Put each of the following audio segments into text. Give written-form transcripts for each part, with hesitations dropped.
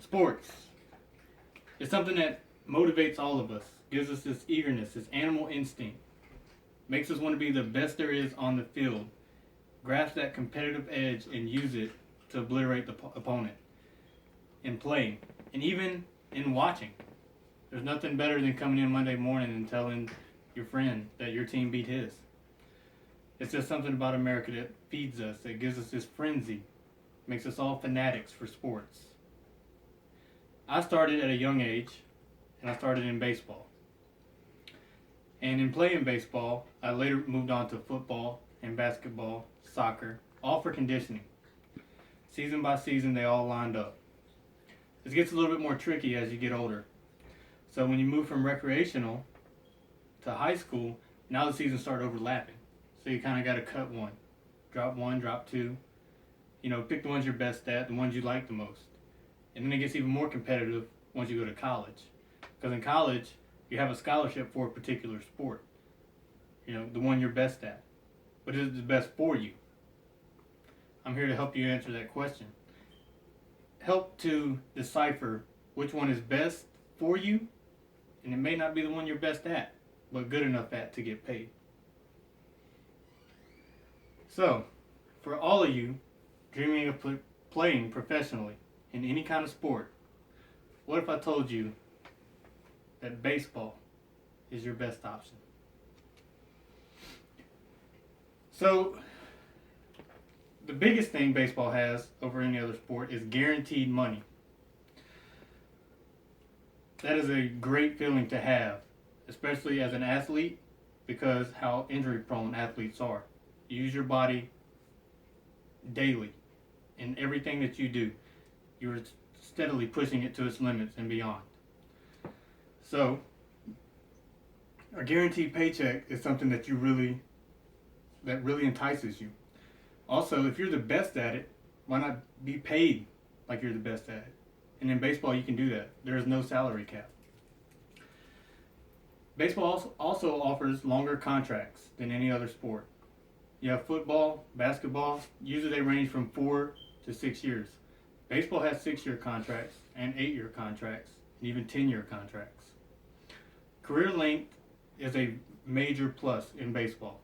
Sports. It's something that motivates all of us, gives us this eagerness, this animal instinct, makes us want to be the best there is on the field, grasp that competitive edge and use it to obliterate the opponent in playing and even in watching. There's nothing better than coming in Monday morning and telling your friend that your team beat his. It's just something about America that feeds us, that gives us this frenzy, makes us all fanatics for sports. I started at a young age, and I started in baseball. And in playing baseball, I later moved on to football and basketball, soccer, all for conditioning. Season by season, they all lined up. This gets a little bit more tricky as you get older. So when you move from recreational to high school, now the seasons start overlapping. So you kind of got to cut one, drop two. Pick the ones you're best at, the ones you like the most. And then it gets even more competitive once you go to college. Because in college, you have a scholarship for a particular sport. The one you're best at. But is it the best for you? I'm here to help you answer that question. Help to decipher which one is best for you, and it may not be the one you're best at, but good enough at to get paid. So, for all of you dreaming of playing professionally in any kind of sport, what if I told you that baseball is your best option? So, the biggest thing baseball has over any other sport is guaranteed money. That is a great feeling to have, especially as an athlete, because how injury prone athletes are. You use your body daily in everything that you do. You're steadily pushing it to its limits and beyond. So, a guaranteed paycheck is something that really entices you. Also, if you're the best at it, why not be paid like you're the best at it? And in baseball, you can do that. There is no salary cap. Baseball also offers longer contracts than any other sport. You have football, basketball, usually they range from 4 to 6 years. Baseball has 6-year contracts and 8-year contracts and even 10-year contracts. Career length is a major plus in baseball.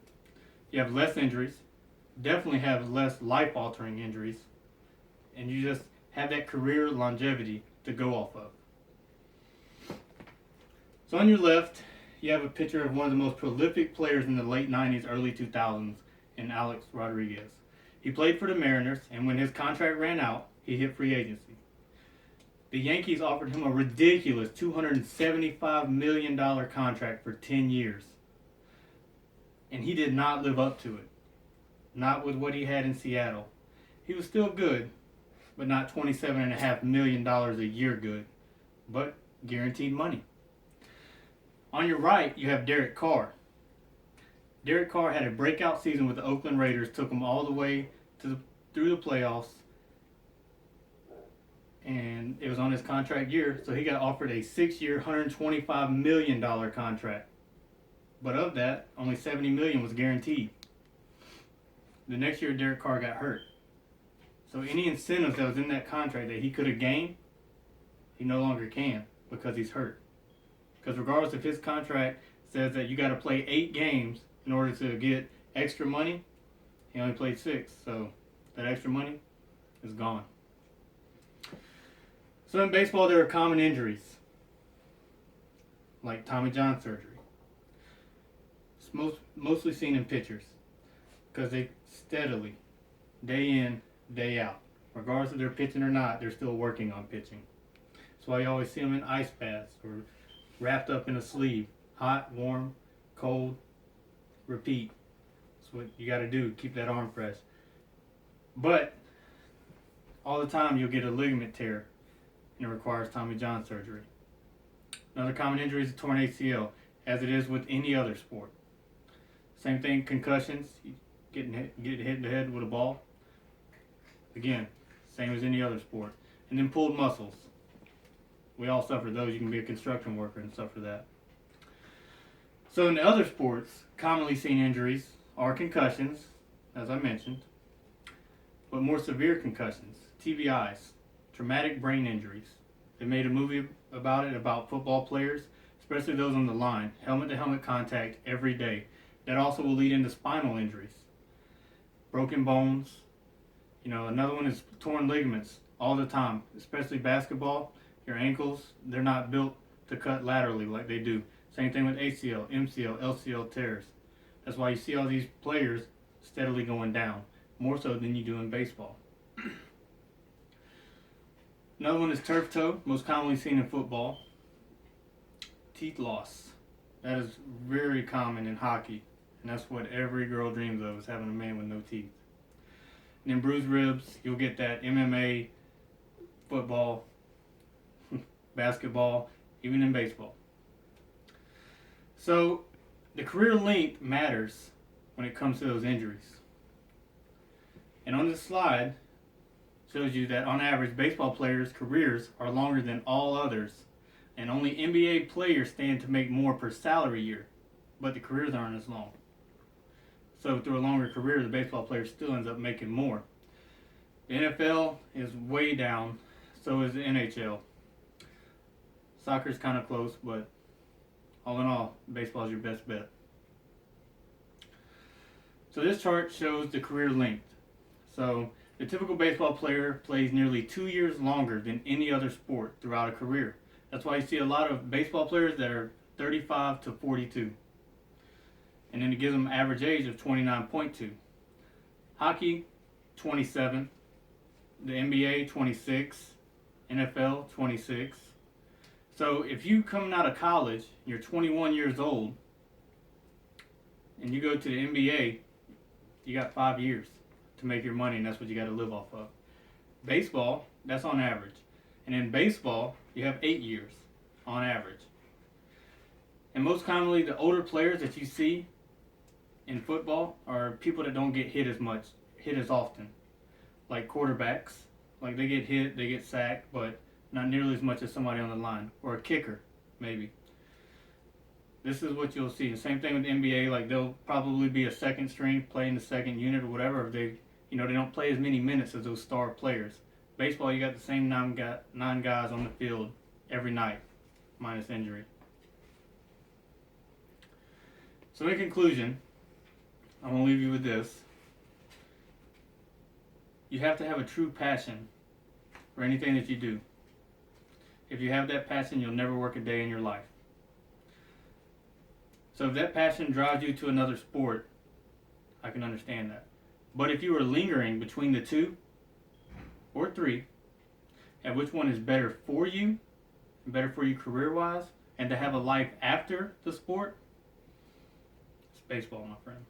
You have less injuries, definitely have less life-altering injuries, and you just have that career longevity to go off of. So on your left, you have a picture of one of the most prolific players in the late 90s, early 2000s, in Alex Rodriguez. He played for the Mariners, and when his contract ran out, he hit free agency. The Yankees offered him a ridiculous $275 million contract for 10 years. And he did not live up to it. Not with what he had in Seattle. He was still good, but not $27.5 million a year good, but guaranteed money. On your right, you have Derek Carr. Derek Carr had a breakout season with the Oakland Raiders, took them all the way through the playoffs, and it was on his contract year, so he got offered a 6-year, $125 million contract. But of that, only $70 million was guaranteed. The next year, Derek Carr got hurt. So any incentives that was in that contract that he could have gained, he no longer can because he's hurt. Because regardless if his contract says that you got to play 8 games in order to get extra money, he only played 6. So that extra money is gone. So in baseball, there are common injuries, like Tommy John surgery. It's mostly seen in pitchers because they steadily, day in, day out, regardless if they're pitching or not, they're still working on pitching. That's why you always see them in ice baths or wrapped up in a sleeve. Hot, warm, cold, repeat. That's what you got to do, keep that arm fresh. But all the time you'll get a ligament tear, and it requires Tommy John surgery. Another common injury is a torn ACL, as it is with any other sport. Same thing, concussions, get hit in the head with a ball. Again, same as any other sport. And then pulled muscles. We all suffer those. You can be a construction worker and suffer that. So in the other sports, commonly seen injuries are concussions, as I mentioned, but more severe concussions, TBIs, traumatic brain injuries, They made a movie about it, about football players, especially those on the line. Helmet to helmet contact every day. That also will lead into spinal injuries, broken bones. Another one is torn ligaments all the time, especially basketball. Your ankles, they're not built to cut laterally like they do. Same thing with ACL, MCL, LCL tears. That's why you see all these players steadily going down, more so than you do in baseball. Another one is turf toe, most commonly seen in football. Teeth loss. That is very common in hockey, and that's what every girl dreams of, is having a man with no teeth. And then bruised ribs, you'll get that MMA, football, basketball, even in baseball. So the career length matters when it comes to those injuries. And on this slide shows you that on average baseball players' careers are longer than all others, and only NBA players stand to make more per salary year, but the careers aren't as long. So through a longer career, the baseball player still ends up making more. The NFL is way down, so is the NHL. Soccer's kind of close, but all in all, baseball is your best bet. So this chart shows the career length. So the typical baseball player plays nearly 2 years longer than any other sport throughout a career. That's why you see a lot of baseball players that are 35 to 42. And then it gives them an average age of 29.2. Hockey, 27. The NBA, 26. NFL, 26. So if you coming out of college, you're 21 years old, and you go to the NBA, you got 5 years to make your money, and that's what you got to live off of. Baseball, that's on average. And in baseball, you have 8 years on average. And most commonly, the older players that you see in football are people that don't get hit as often. Like quarterbacks. Like they get hit, they get sacked, but not nearly as much as somebody on the line. Or a kicker, maybe. This is what you'll see. The same thing with the NBA. Like they'll probably be a second string, play in the second unit or whatever. If they don't play as many minutes as those star players. Baseball, you got the same nine guys on the field every night, minus injury. So in conclusion, I'm going to leave you with this. You have to have a true passion for anything that you do. If you have that passion, you'll never work a day in your life. So if that passion drives you to another sport, I can understand that. But if you are lingering between the two or three, and which one is better for you career-wise, and to have a life after the sport, it's baseball, my friend.